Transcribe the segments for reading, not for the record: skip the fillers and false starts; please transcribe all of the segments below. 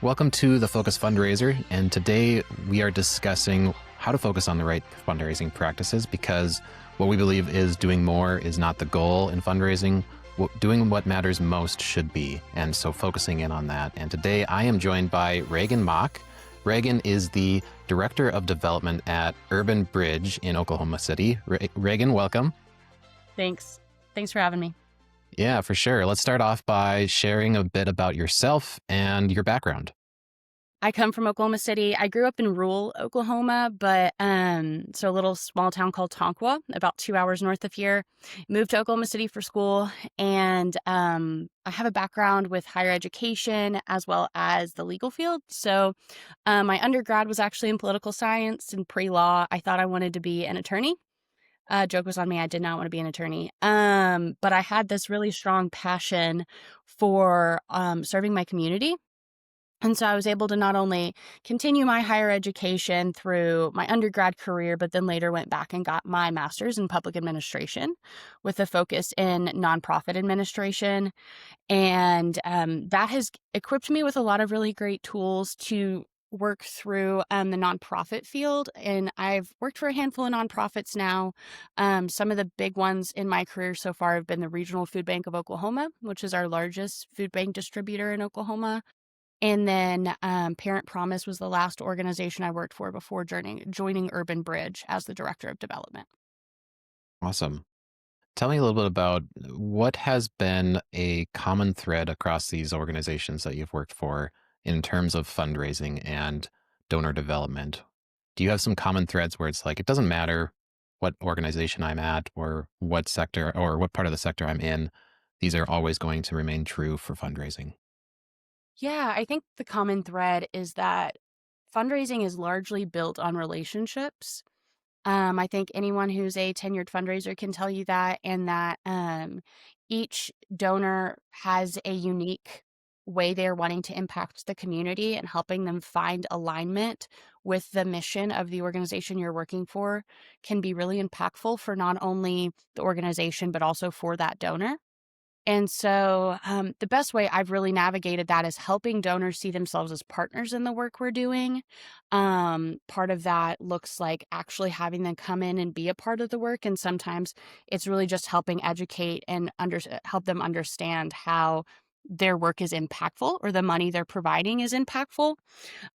Welcome to the Focused Fundraiser, and today we are discussing how to focus on the right fundraising practices, because what we believe is doing more is not the goal in fundraising. Doing what matters most should be, and so focusing in on that. And today I am joined by Raegan Mach. Raegan is the Director of Development at Urban Bridge in Oklahoma City. Raegan, welcome. Thanks for having me. Yeah, for sure. Let's start off by sharing a bit about yourself and your background. I come from Oklahoma City. I grew up in rural Oklahoma, but so a little small town called Tonkawa, about 2 hours north of here. Moved to Oklahoma City for school, and I have a background with higher education as well as the legal field. So my undergrad was actually in political science and pre-law. I thought I wanted to be an attorney. Joke was on me. I did not want to be an attorney. But I had this really strong passion for serving my community. And so I was able to not only continue my higher education through my undergrad career, but then later went back and got my master's in public administration with a focus in nonprofit administration. And that has equipped me with a lot of really great tools to work through the nonprofit field. And I've worked for a handful of nonprofits now. Some of the big ones in my career so far have been the Regional Food Bank of Oklahoma, which is our largest food bank distributor in Oklahoma. And then Parent Promise was the last organization I worked for before joining Urban Bridge as the Director of Development. Awesome. Tell me a little bit about what has been a common thread across these organizations that you've worked for in terms of fundraising and donor development. Do you have some common threads where it's like, it doesn't matter what organization I'm at or what sector or what part of the sector I'm in, these are always going to remain true for fundraising? Yeah, I think the common thread is that fundraising is largely built on relationships. I think anyone who's a tenured fundraiser can tell you that, and that each donor has a unique way they're wanting to impact the community, and helping them find alignment with the mission of the organization you're working for can be really impactful for not only the organization, but also for that donor. And so the best way I've really navigated that is helping donors see themselves as partners in the work we're doing. Part of that looks like actually having them come in and be a part of the work. And sometimes it's really just helping educate and help them understand how their work is impactful, or the money they're providing is impactful.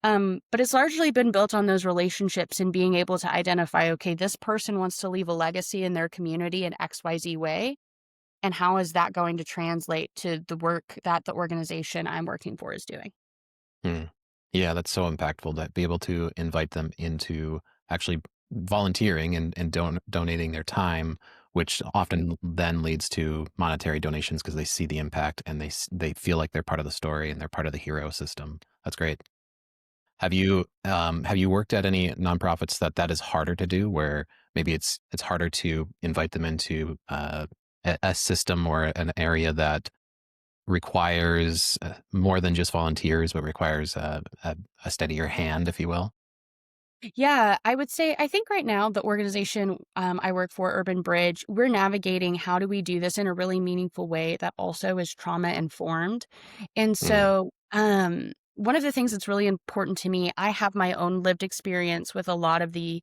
But it's largely been built on those relationships and being able to identify, okay, this person wants to leave a legacy in their community in XYZ way. And how is that going to translate to the work that the organization I'm working for is doing? Hmm. Yeah, that's so impactful, that be able to invite them into actually volunteering and donating their time, which often then leads to monetary donations because they see the impact and they feel like they're part of the story and they're part of the hero system. That's great. Have you worked at any nonprofits that is harder to do, where maybe it's harder to invite them into a system or an area that requires more than just volunteers, but requires a steadier hand, if you will? Yeah, I would say, I think right now the organization I work for, Urban Bridge, we're navigating how do we do this in a really meaningful way that also is trauma informed. And Mm, so one of the things that's really important to me, I have my own lived experience with a lot of the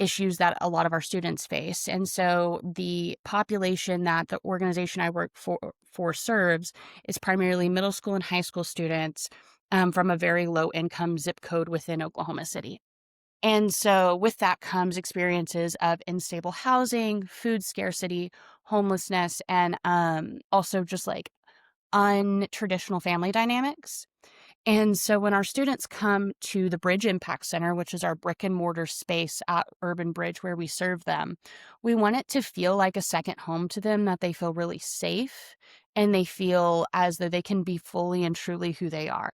issues that a lot of our students face. And so the population that the organization I work for serves is primarily middle school and high school students from a very low income zip code within Oklahoma City. And so with that comes experiences of unstable housing, food scarcity, homelessness, and also just like untraditional family dynamics. And so when our students come to the Bridge Impact Center, which is our brick and mortar space at Urban Bridge where we serve them, we want it to feel like a second home to them, that they feel really safe and they feel as though they can be fully and truly who they are.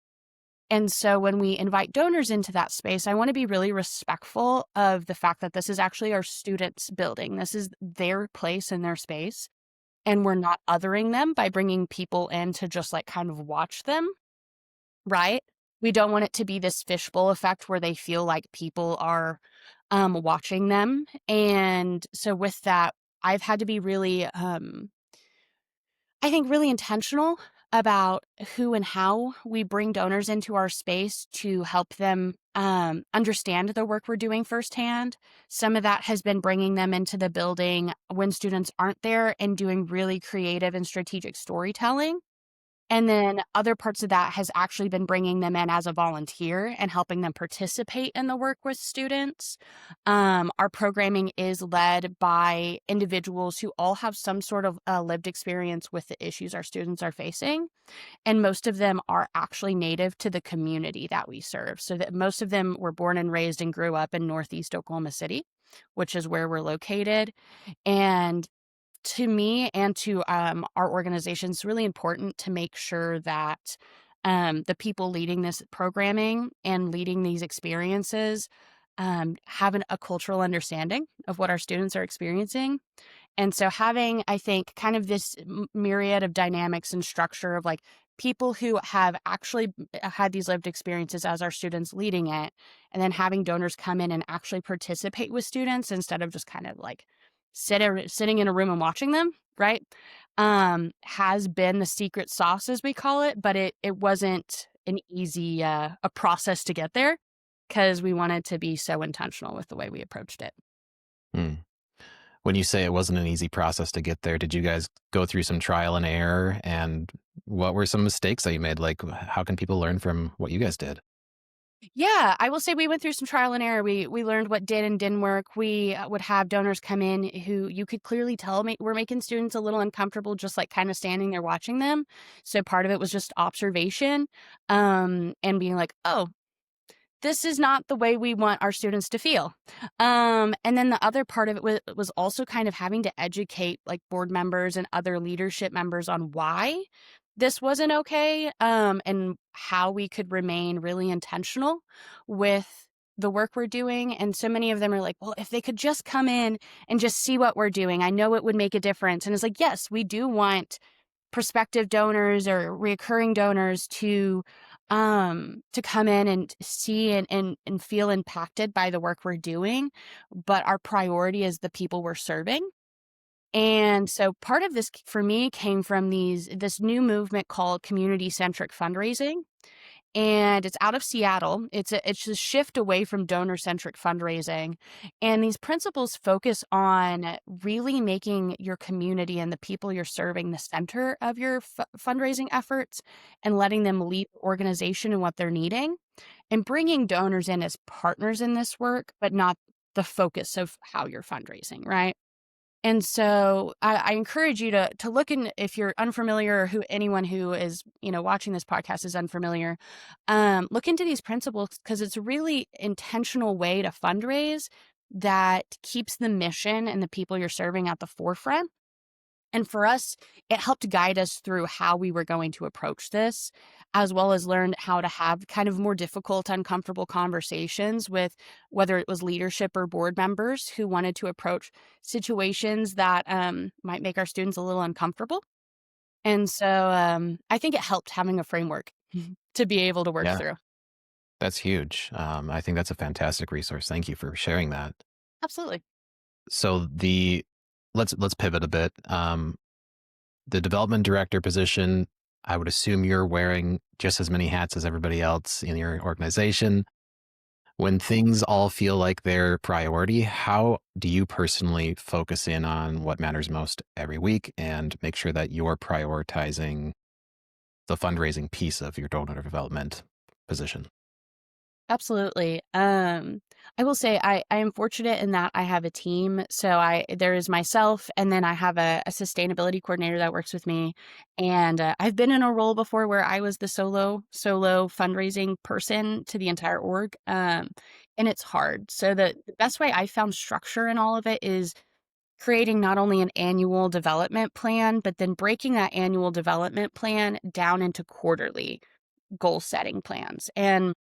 And so when we invite donors into that space, I want to be really respectful of the fact that this is actually our students' building. This is their place and their space. And we're not othering them by bringing people in to just like kind of watch them, right? We don't want it to be this fishbowl effect where they feel like people are watching them. And so with that, I've had to be really, I think, really intentional about who and how we bring donors into our space to help them understand the work we're doing firsthand. Some of that has been bringing them into the building when students aren't there and doing really creative and strategic storytelling. And then other parts of that has actually been bringing them in as a volunteer and helping them participate in the work with students. Our programming is led by individuals who all have some sort of lived experience with the issues our students are facing. And most of them are actually native to the community that we serve. So that most of them were born and raised and grew up in Northeast Oklahoma City, which is where we're located. And to me and to our organization, it's really important to make sure that the people leading this programming and leading these experiences have a cultural understanding of what our students are experiencing. And so having, I think, kind of this myriad of dynamics and structure of like people who have actually had these lived experiences as our students leading it, and then having donors come in and actually participate with students instead of just kind of like sitting in a room and watching them, right? Has been the secret sauce, as we call it, but it wasn't an easy a process to get there because we wanted to be so intentional with the way we approached it. Hmm. When you say it wasn't an easy process to get there, did you guys go through some trial and error? And what were some mistakes that you made? Like, how can people learn from what you guys did? Yeah, I will say we went through some trial and error. We learned what did and didn't work. We would have donors come in who you could clearly tell were making students a little uncomfortable, just like kind of standing there watching them. So part of it was just observation, and being like, oh, this is not the way we want our students to feel. And then the other part of it was also kind of having to educate like board members and other leadership members on why this wasn't okay, and how we could remain really intentional with the work we're doing. And so many of them are like, well, if they could just come in and just see what we're doing, I know it would make a difference. And it's like, yes, we do want prospective donors or recurring donors to come in and see and feel impacted by the work we're doing, but our priority is the people we're serving. And so part of this for me came from this new movement called community-centric fundraising, and it's out of Seattle. It's a shift away from donor-centric fundraising, and these principles focus on really making your community and the people you're serving the center of your fundraising efforts, and letting them lead the organization and what they're needing, and bringing donors in as partners in this work, but not the focus of how you're fundraising, right? And so I encourage you to look in, if you're unfamiliar, or who anyone who is watching this podcast is unfamiliar, look into these principles because it's a really intentional way to fundraise that keeps the mission and the people you're serving at the forefront. And for us, it helped guide us through how we were going to approach this, as well as learn how to have kind of more difficult, uncomfortable conversations with whether it was leadership or board members who wanted to approach situations that might make our students a little uncomfortable. And so I think it helped having a framework to be able to work Yeah, through. that's huge. I think that's a fantastic resource. Thank you for sharing that. Absolutely. So let's pivot a bit. The development director position, I would assume you're wearing just as many hats as everybody else in your organization. When things all feel like their priority, how do you personally focus in on what matters most every week and make sure that you're prioritizing the fundraising piece of your donor development position? Absolutely. I will say I am fortunate in that I have a team. So there is myself, and then I have a sustainability coordinator that works with me. And I've been in a role before where I was the solo fundraising person to the entire org, and it's hard. So the best way I found structure in all of it is creating not only an annual development plan, but then breaking that annual development plan down into quarterly goal setting plans. And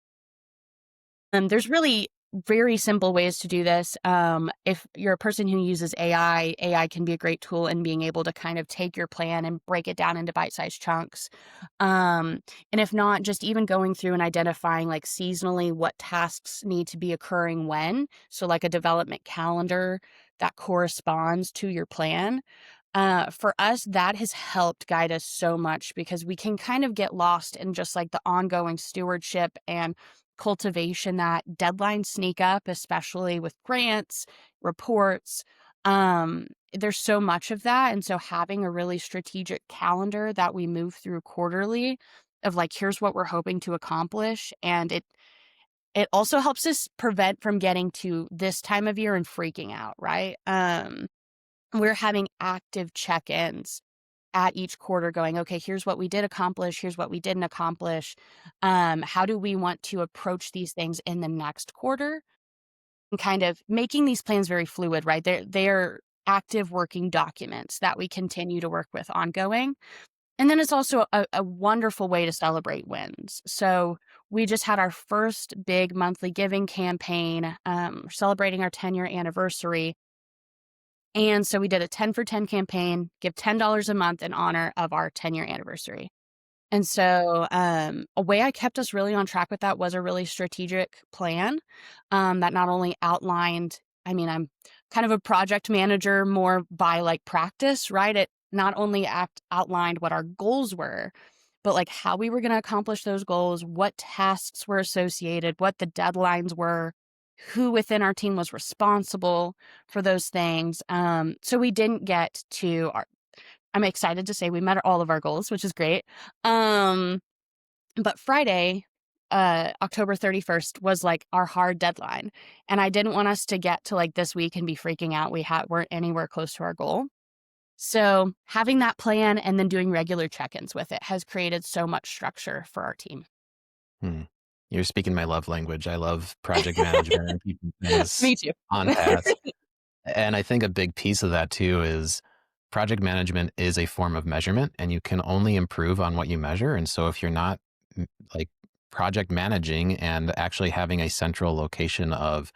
there's really very simple ways to do this. If you're a person who uses AI can be a great tool in being able to kind of take your plan and break it down into bite-sized chunks. And if not, just even going through and identifying like seasonally what tasks need to be occurring when. So like a development calendar that corresponds to your plan. For us, that has helped guide us so much because we can kind of get lost in just like the ongoing stewardship and cultivation that deadlines sneak up, especially with grants, reports. There's so much of that. And so having a really strategic calendar that we move through quarterly of like, here's what we're hoping to accomplish. And it also helps us prevent from getting to this time of year and freaking out, right? We're having active check-ins at each quarter going, okay, here's what we did accomplish. Here's what we didn't accomplish. How do we want to approach these things in the next quarter? And kind of making these plans very fluid, right? They're active working documents that we continue to work with ongoing. And then it's also a wonderful way to celebrate wins. So we just had our first big monthly giving campaign, celebrating our 10-year anniversary. And so we did a 10 for 10 campaign, give $10 a month in honor of our 10-year anniversary. And so a way I kept us really on track with that was a really strategic plan that not only outlined, I mean, I'm kind of a project manager more by like practice, right? It not only outlined what our goals were, but like how we were going to accomplish those goals, what tasks were associated, what the deadlines were, who within our team was responsible for those things. So we didn't get to I'm excited to say we met all of our goals, which is great. But Friday, October 31st was like our hard deadline. And I didn't want us to get to like this week and be freaking out. We weren't anywhere close to our goal. So having that plan and then doing regular check-ins with it has created so much structure for our team. You're speaking my love language. I love project management and keeping things Me too. on task. And I think a big piece of that too is project management is a form of measurement, and you can only improve on what you measure. And so if you're not like project managing and actually having a central location of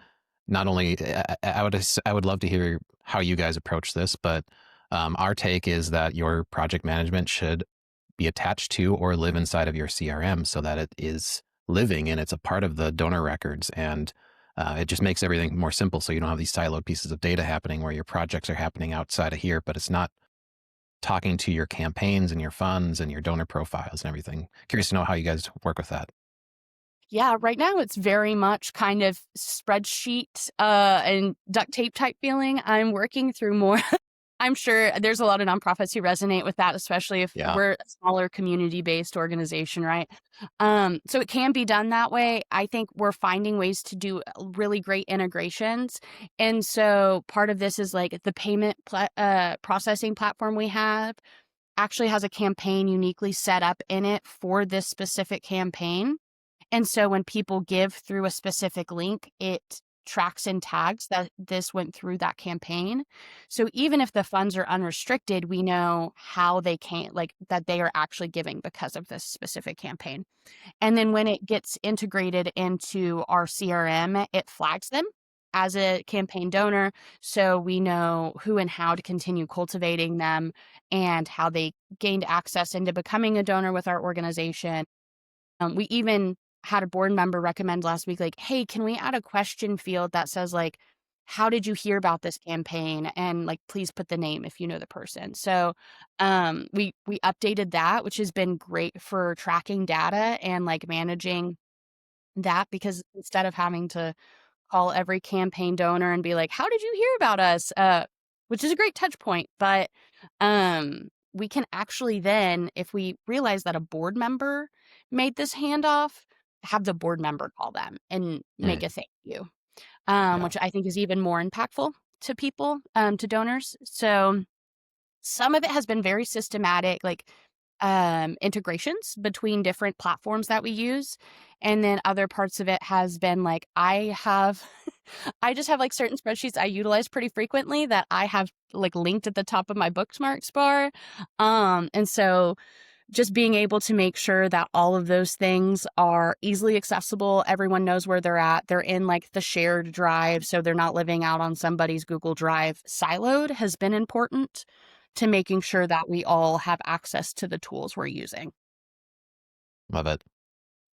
not only, I would love to hear how you guys approach this, but our take is that your project management should be attached to or live inside of your CRM so that it is living and it's a part of the donor records. And it just makes everything more simple. So you don't have these siloed pieces of data happening where your projects are happening outside of here, but it's not talking to your campaigns and your funds and your donor profiles and everything. Curious to know how you guys work with that. Yeah, right now it's very much kind of spreadsheet and duct tape type feeling. I'm working through more. I'm sure there's a lot of nonprofits who resonate with that, especially if Yeah. we're a smaller community-based organization, right? So it can be done that way. I think we're finding ways to do really great integrations. And so part of this is like the payment processing platform we have actually has a campaign uniquely set up in it for this specific campaign. And so when people give through a specific link, it tracks and tags that this went through that campaign. So even if the funds are unrestricted, we know how they can, like that they are actually giving because of this specific campaign. And then when it gets integrated into our CRM, it flags them as a campaign donor. So we know who and how to continue cultivating them and how they gained access into becoming a donor with our organization. We even had a board member recommend last week, like, hey, can we add a question field that says like, how did you hear about this campaign? And like, please put the name if you know the person. So we updated that, which has been great for tracking data and like managing that, because instead of having to call every campaign donor and be like, how did you hear about us? Which is a great touch point. But we can actually then, if we realize that a board member made this handoff, have the board member call them and make a thank you, which I think is even more impactful to people, to donors. So some of it has been very systematic, like integrations between different platforms that we use. And then other parts of it has been like, I just have like certain spreadsheets I utilize pretty frequently that I have like linked at the top of my bookmarks bar. And so just being able to make sure that all of those things are easily accessible. Everyone knows where they're at. They're in like the shared drive, so they're not living out on somebody's Google Drive siloed, has been important to making sure that we all have access to the tools we're using. Love it.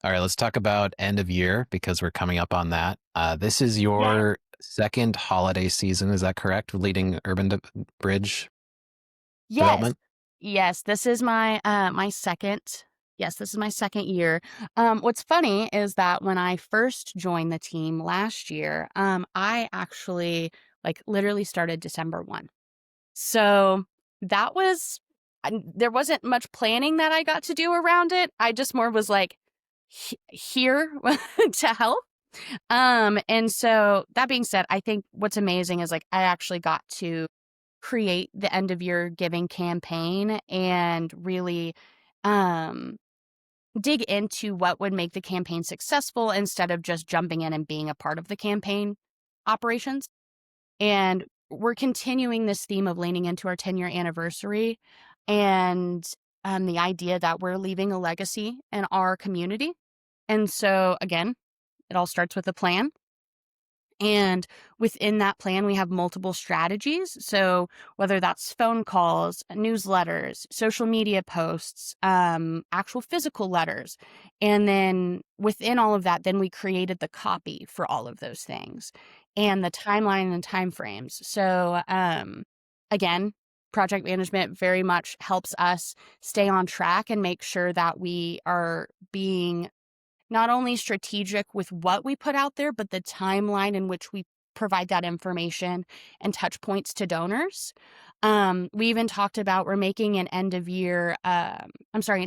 All right, let's talk about end of year because we're coming up on that. This is your second holiday season, is that correct? Leading Urban Bridge? Yes. development? Yes, this is my second. Yes, this is my second year. What's funny is that when I first joined the team last year, I actually, like, literally started December 1. So, that was there wasn't much planning that I got to do around it. I just more was like, here to help. And so that being said, I think what's amazing is, like, I actually got to create the end of year giving campaign and really um, dig into what would make the campaign successful instead of just jumping in and being a part of the campaign operations. And we're continuing this theme of leaning into our 10-year anniversary and the idea that we're leaving a legacy in our community. And so, again, it all starts with a plan. And within that plan, we have multiple strategies. So whether that's phone calls, newsletters, social media posts, actual physical letters. And then within all of that, then we created the copy for all of those things and the timeline and timeframes. So again, project management very much helps us stay on track and make sure that we are being not only strategic with what we put out there, but the timeline in which we provide that information and touch points to donors. We even talked about we're making an end of year, an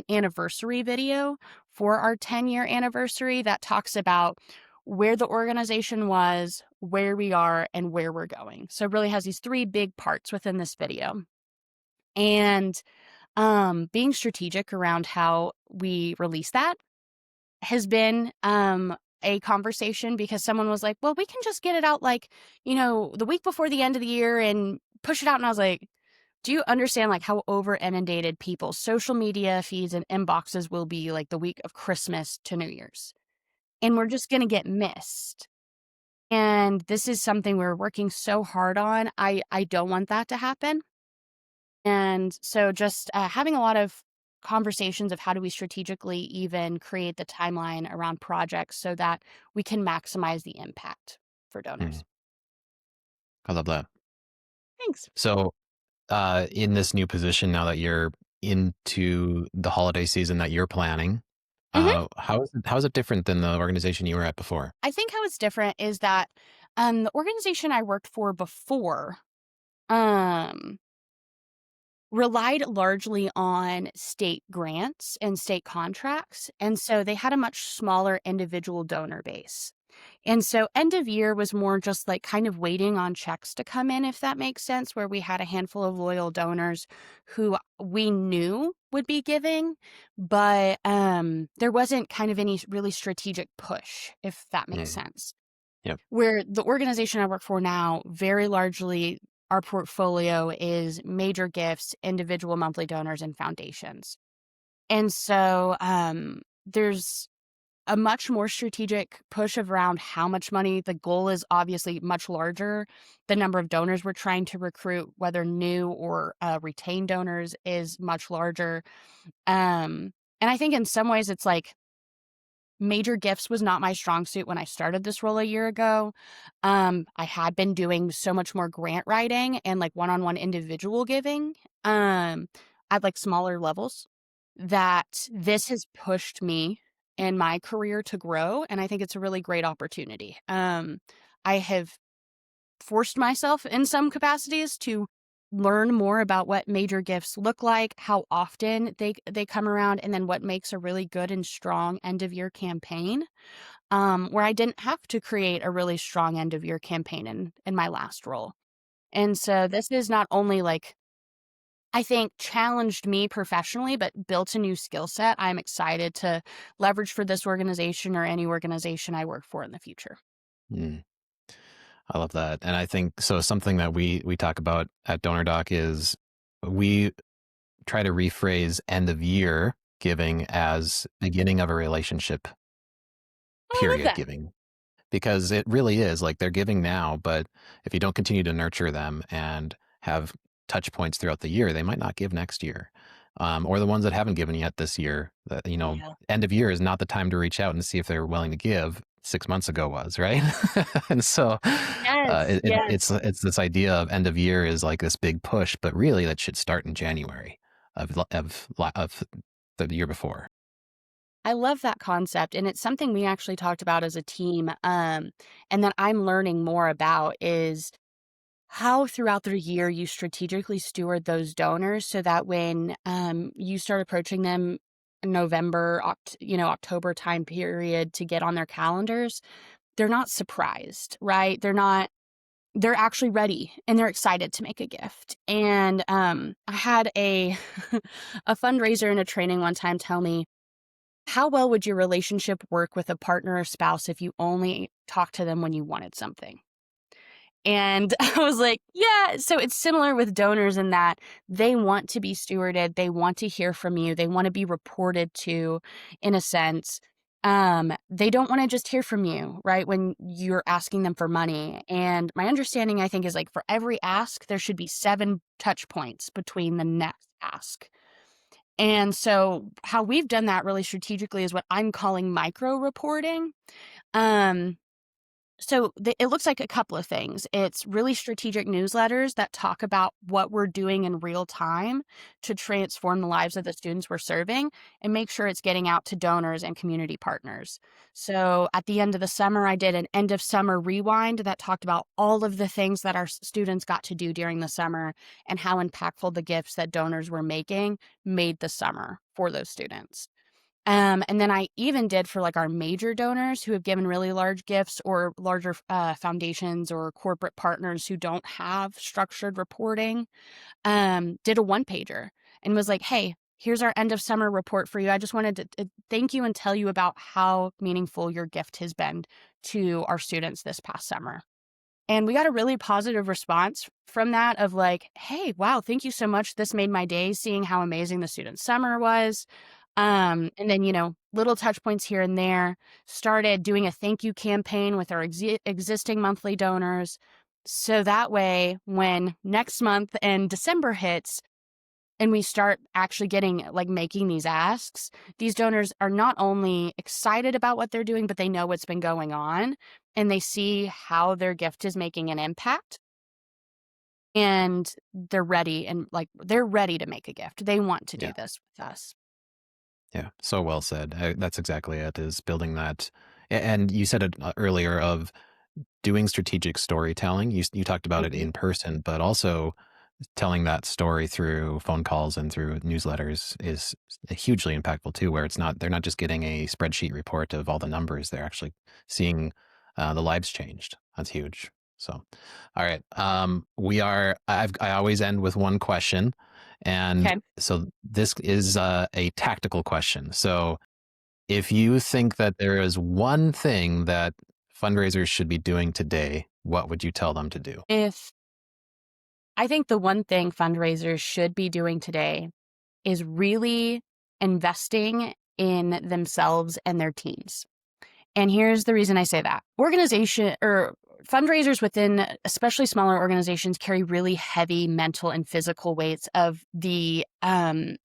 anniversary video for our 10-year anniversary that talks about where the organization was, where we are, and where we're going. So it really has these three big parts within this video. And being strategic around how we release that has been a conversation because someone was like, well, we can just get it out like, the week before the end of the year and push it out. And I was like, do you understand like how over inundated people's social media feeds and inboxes will be like the week of Christmas to New Year's? And we're just going to get missed. And this is something we're working so hard on. I don't want that to happen. And so just having a lot of conversations of how do we strategically even create the timeline around projects so that we can maximize the impact for Mm, donors. I love that. Thanks. So, in this new position now that you're into the holiday season that you're planning, hmm how is it different than the organization you were at before? I think how it's different is that the organization I worked for before um, relied largely on state grants and state contracts. And so they had a much smaller individual donor base. And so end of year was more just like kind of waiting on checks to come in, if that makes sense, where we had a handful of loyal donors who we knew would be giving, but there wasn't kind of any really strategic push, if that makes Mm, sense. yep. Where the organization I work for now, very largely our portfolio is major gifts, individual monthly donors, and foundations. And so there's a much more strategic push around how much money. The goal is obviously much larger. The number of donors we're trying to recruit, whether new or retained donors, is much larger. And I think in some ways it's like major gifts was not my strong suit when I started this role a year ago. I had been doing so much more grant writing and like one-on-one individual giving at like smaller levels that this has pushed me in my career to grow. And I think it's a really great opportunity. I have forced myself in some capacities to learn more about what major gifts look like, how often they come around, and then what makes a really good and strong end of year campaign. Where I didn't have to create a really strong end of year campaign in my last role. And so this is not only like I think challenged me professionally, but built a new skill set I'm excited to leverage for this organization or any organization I work for in the future. Mm, I love that, and I think so. Something that we talk about at DonorDock is we try to rephrase end of year giving as beginning of a relationship Oh, I love period that. giving. Because it really is like they're giving now, but if you don't continue to nurture them and have touch points throughout the year, they might not give next year. Or the ones that haven't given yet this year, that, Yeah. end of year is not the time to reach out and see if they're willing to give. 6 months ago was, right? And so Yes, yes. it's this idea of end of year is like this big push, but really that should start in January of the year before. I love that concept, and it's something we actually talked about as a team, and that I'm learning more about is how throughout the year you strategically steward those donors so that when you start approaching them in November, October time period to get on their calendars, they're not surprised, right? They're actually ready and they're excited to make a gift. And I had a a fundraiser in a training one time tell me, how well would your relationship work with a partner or spouse if you only talked to them when you wanted something? And I was like, yeah. So it's similar with donors in that they want to be stewarded. They want to hear from you. They want to be reported to, in a sense. They don't want to just hear from you, right? When you're asking them for money. And my understanding, I think, is like for every ask, there should be 7 touch points between the next ask. And so how we've done that really strategically is what I'm calling micro reporting. Um, it looks like a couple of things. It's really strategic newsletters that talk about what we're doing in real time to transform the lives of the students we're serving and make sure it's getting out to donors and community partners. So at the end of the summer, I did an end of summer rewind that talked about all of the things that our students got to do during the summer and how impactful the gifts that donors were making made the summer for those students. And then I even did for like our major donors who have given really large gifts or larger foundations or corporate partners who don't have structured reporting, did a 1-pager and was like, hey, here's our end of summer report for you. I just wanted to thank you and tell you about how meaningful your gift has been to our students this past summer. And we got a really positive response from that of like, hey, wow, thank you so much. This made my day seeing how amazing the student summer was. And then, little touch points here and there, started doing a thank you campaign with our existing monthly donors. So that way, when next month and December hits and we start actually getting making these asks, these donors are not only excited about what they're doing, but they know what's been going on and they see how their gift is making an impact. And they're ready they're ready to make a gift. They want to do Yeah. this with us. Yeah, so well said. That's exactly it, is building that. And you said it earlier of doing strategic storytelling. You talked about it Mhm. in person, but also telling that story through phone calls and through newsletters is hugely impactful too, where they're not just getting a spreadsheet report of all the numbers, they're actually seeing the lives changed. That's huge. So, all right. I always end with one question. And Okay. so this is a tactical question. So if you think that there is one thing that fundraisers should be doing today, what would you tell them to do? If I think the one thing fundraisers should be doing today is really investing in themselves and their teams. And here's the reason I say that. Organization or fundraisers within especially smaller organizations carry really heavy mental and physical weights of the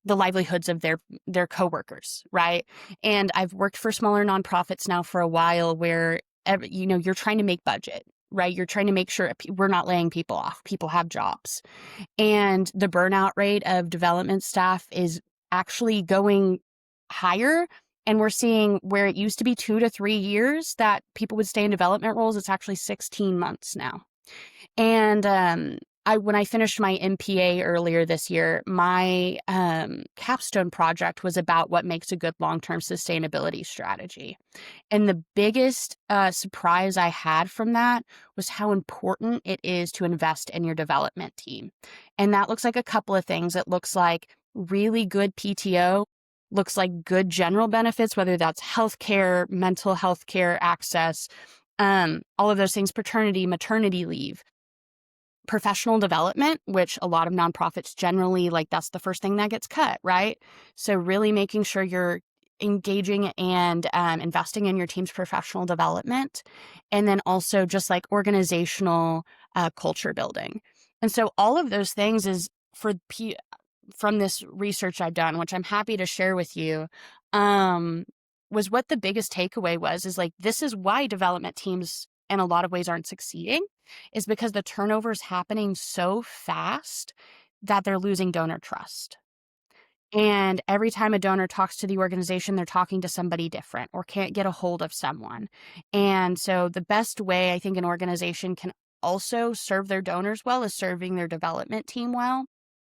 livelihoods of their coworkers, right? And I've worked for smaller nonprofits now for a while where you're trying to make budget, right? You're trying to make sure we're not laying people off. People have jobs. And the burnout rate of development staff is actually going higher. And we're seeing where it used to be 2 to 3 years that people would stay in development roles, it's actually 16 months now. And when I finished my MPA earlier this year, my capstone project was about what makes a good long-term sustainability strategy. And the biggest surprise I had from that was how important it is to invest in your development team. And that looks like a couple of things. It looks like really good PTO, looks like good general benefits, whether that's healthcare, mental health care access, all of those things, paternity, maternity leave, professional development, which a lot of nonprofits generally that's the first thing that gets cut, right? So really making sure you're engaging and investing in your team's professional development, and then also just organizational culture building. And so all of those things is from this research I've done, which I'm happy to share with you. was what the biggest takeaway was, is like, this is why development teams in a lot of ways aren't succeeding, is because the turnover is happening so fast that they're losing donor trust. And every time a donor talks to the organization, they're talking to somebody different or can't get a hold of someone. And so the best way I think an organization can also serve their donors well is serving their development team well.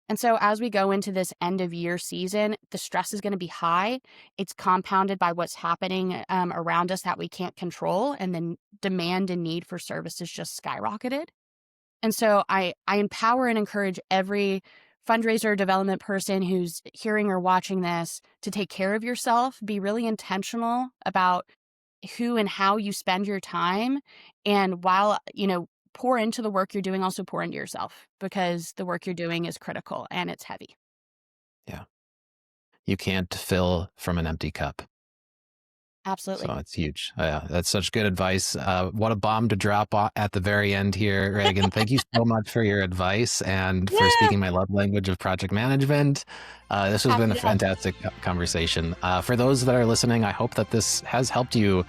And so as we go into this end of year season, the stress is going to be high. It's compounded by what's happening around us that we can't control. And then demand and need for services just skyrocketed. And so I empower and encourage every fundraiser or development person who's hearing or watching this to take care of yourself, be really intentional about who and how you spend your time. And while, pour into the work you're doing, also pour into yourself, because the work you're doing is critical and it's heavy. Yeah. You can't fill from an empty cup. Absolutely. So it's huge. That's such good advice. What a bomb to drop at the very end here, Raegan. Thank you so much for your advice and for speaking my love language of project management. This has been a fantastic conversation. For those that are listening, I hope that this has helped you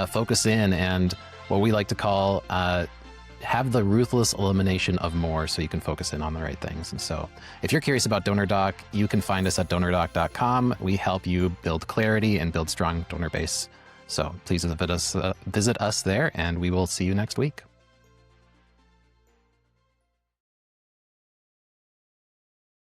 focus in and what we like to call have the ruthless elimination of more, so you can focus in on the right things. And so if you're curious about DonorDock, you can find us at DonorDock.com. We help you build clarity and build strong donor base. So please visit us there, and we will see you next week.